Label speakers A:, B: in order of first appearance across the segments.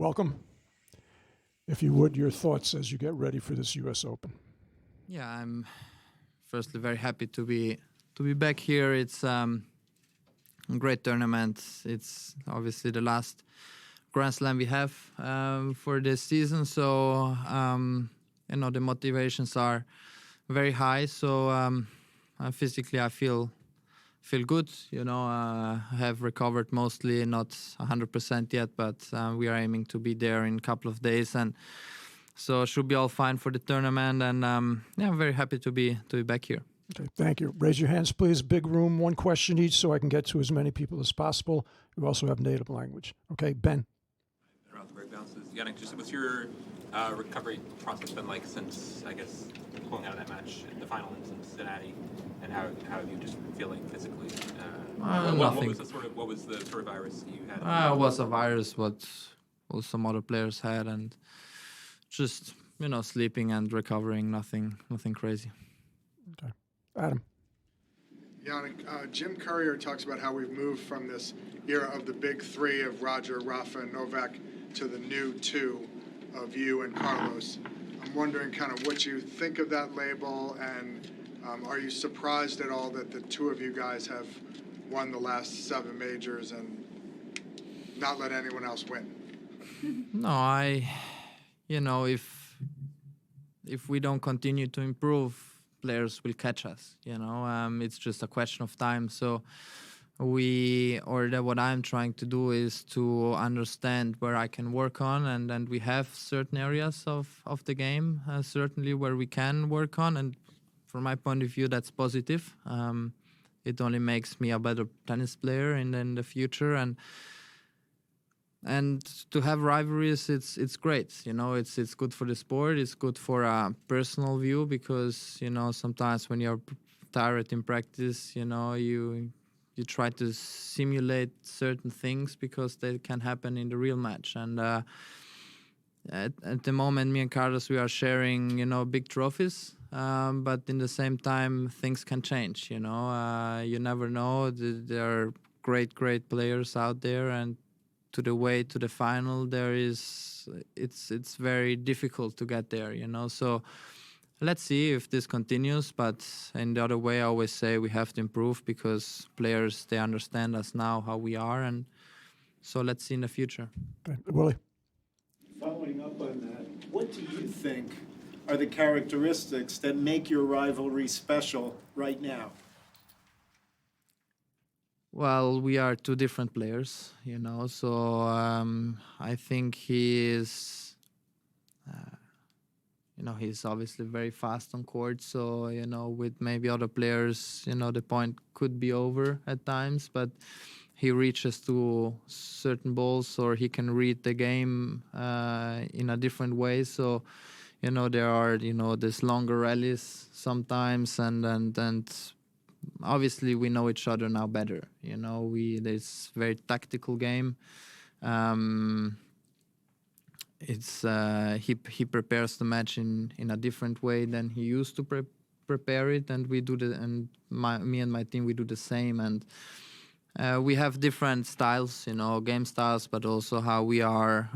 A: welcome. If you would, your thoughts as you get ready for this U.S. Open.
B: Yeah, I'm firstly very happy to be back here. It's a great tournament. It's obviously the last Grand Slam we have for this season, so the motivations are very high. So physically, I feel good. I have recovered mostly, not 100% yet, but we are aiming to be there in a couple of days, and so should be all fine for the tournament. And I'm very happy to be back here.
A: Okay, thank you. Raise your hands, please. Big room, one question each, so I can get to as many people as possible. You also have native language. Okay, Ben.
C: Around the break bounces. Jannik, just what's your recovery process been like since, I guess, pulling out of that match in the final in Cincinnati, and how have you just been feeling physically?
B: Nothing.
C: What was the sort of virus you had?
B: It was a virus what some other players had, and just sleeping and recovering. Nothing crazy.
A: Okay, Adam.
D: Jannik, Jim Courier talks about how we've moved from this era of the big three of Roger, Rafa, and Novak to the new two of you and Carlos. I'm wondering kind of what you think of that label, and are you surprised at all that the two of you guys have won the last 7 majors and not let anyone else win?
B: No, if we don't continue to improve, players will catch us. It's just a question of time. So what I'm trying to do is to understand where I can work on, and we have certain areas of the game certainly where we can work on, and from my point of view, that's positive. It only makes me a better tennis player in the future, and to have rivalries, it's great. It's good for the sport. It's good for a personal view, because sometimes when you're tired in practice, you try to simulate certain things because they can happen in the real match. And at the moment, me and Carlos, we are sharing big trophies, but in the same time, things can change. You never know. There are great players out there, and to the way to the final, it's very difficult to get there. So let's see if this continues. But in the other way, I always say we have to improve, because players, they understand us now how we are, and so let's see in the future.
A: Okay, Willie.
E: Following up on that, what do you think are the characteristics that make your rivalry special right now?
B: Well, we are two different players, so I think he is, he's obviously very fast on court. So, with maybe other players, the point could be over at times, but he reaches to certain balls, or he can read the game in a different way. So, there are, these longer rallies sometimes, and obviously we know each other now better. There's very tactical game. He prepares the match in a different way than he used to prepare it, and we do me and my team, we do the same. And we have different styles, game styles, but also how we are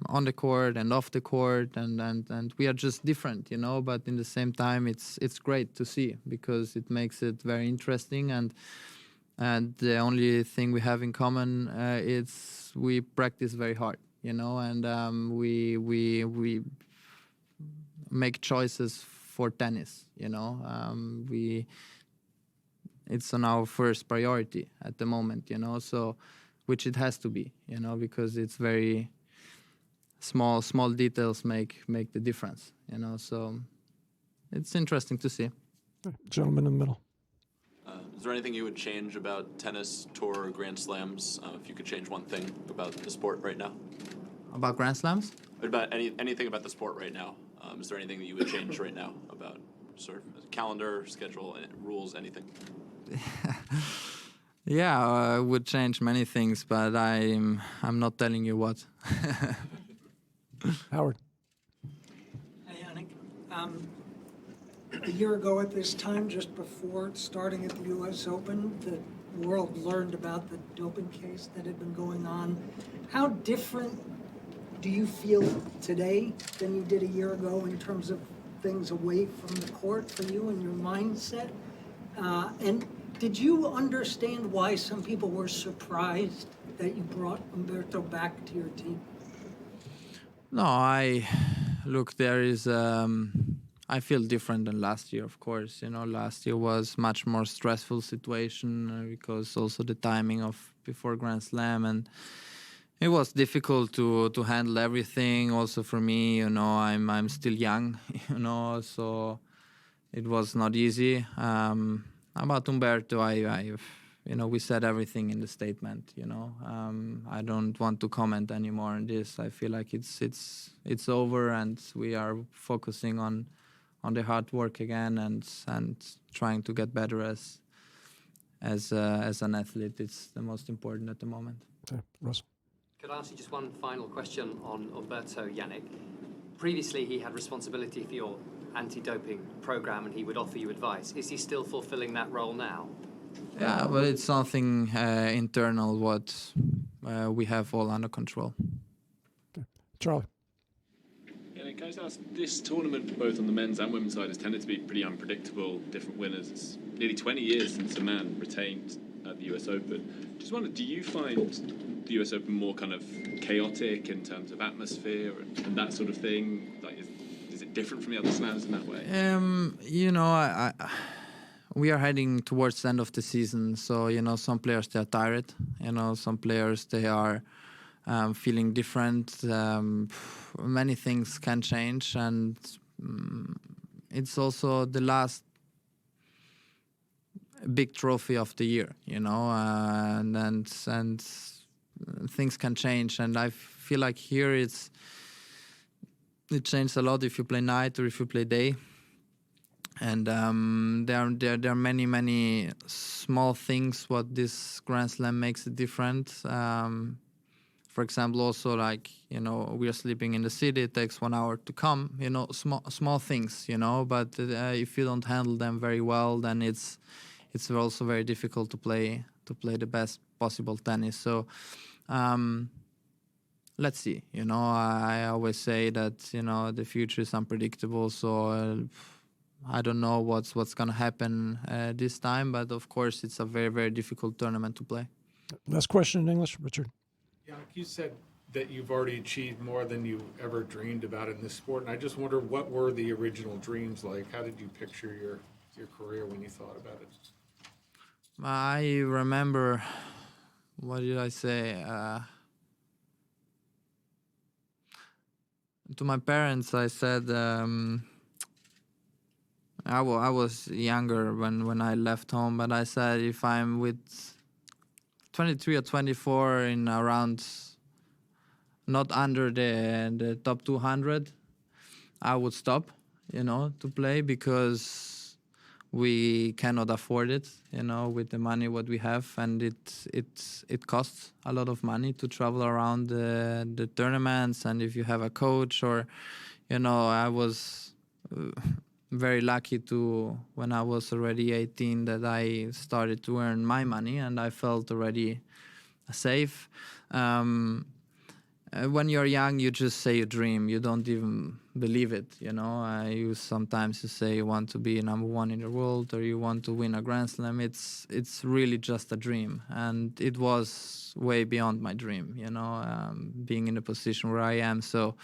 B: on the court and off the court, and we are just different, but in the same time it's great to see, because it makes it very interesting. And the only thing we have in common is we practice very hard, and we make choices for tennis. It's on our first priority at the moment, so which it has to be, because it's very small details make the difference, so it's interesting to see.
A: Gentleman in the middle.
F: Is there anything you would change about tennis, tour, or Grand Slams, if you could change one thing about the sport right now?
B: About Grand Slams?
F: About anything about the sport right now. Is there anything that you would change right now about sort of calendar, schedule, rules, anything?
B: Yeah, I would change many things, but I'm not telling you what.
A: Howard.
G: Hey, Jannik. A year ago at this time, just before starting at the U.S. Open, the world learned about the doping case that had been going on. How different do you feel today than you did a year ago in terms of things away from the court for you and your mindset? And did you understand why some people were surprised that you brought Umberto back to your team?
B: No, there is, I feel different than last year, of course. Last year was much more stressful situation because also the timing of before Grand Slam, and it was difficult to handle everything. Also for me, I'm still young, so it was not easy. About Umberto, we said everything in the statement. I don't want to comment anymore on this. I feel like it's over, and we are focusing on the hard work again and trying to get better as an athlete. It's the most important at the moment.
A: Okay, Russell.
H: Could I ask you just one final question on Umberto, Jannik? Previously, he had responsibility for your anti-doping program, and he would offer you advice. Is he still fulfilling that role now?
B: Yeah, but it's something internal what we have all under control.
A: Okay. Charlie.
I: Yeah, can I just ask, this tournament, both on the men's and women's side, has tended to be pretty unpredictable, different winners. It's nearly 20 years since a man retained at the US Open. Just wonder, do you find the US Open more kind of chaotic in terms of atmosphere and that sort of thing? Like, is it different from the other slams in that way?
B: We are heading towards the end of the season, so some players, they are tired. Some players, they are feeling different. Many things can change, and it's also the last big trophy of the year, and things can change. And I feel like here it changes a lot if you play night or if you play day. And there are many small things what this Grand Slam makes it different. For example, also like we are sleeping in the city. It takes 1 hour to come. Small things. But if you don't handle them very well, then it's also very difficult to play the best possible tennis. So let's see. I always say that the future is unpredictable. So. I don't know what's going to happen this time, but of course it's a very, very difficult tournament to play.
A: Last question in English, Richard.
J: Yeah, you said that you've already achieved more than you ever dreamed about in this sport, and I just wonder, what were the original dreams like? How did you picture your career when you thought about it?
B: I remember, what did I say? To my parents, I said. I was younger when I left home, but I said if I'm with 23 or 24 in around not under the top 200, I would stop, to play, because we cannot afford it, with the money what we have, and it costs a lot of money to travel around the tournaments, and if you have a coach or, I was. Very lucky when I was already 18 that I started to earn my money, and I felt already safe. When you're young, you just say a dream. You don't even believe it, You sometimes say you want to be number one in the world or you want to win a Grand Slam. It's really just a dream, and it was way beyond my dream, being in the position where I am. So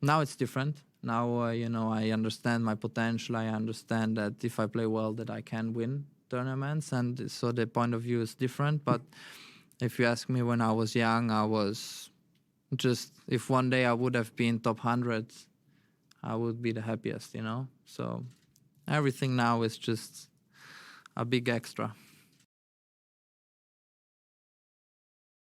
B: now it's different. Now, I understand my potential. I understand that if I play well, that I can win tournaments. And so the point of view is different. But if you ask me when I was young, I was just, if one day I would have been top 100, I would be the happiest, So everything now is just a big extra.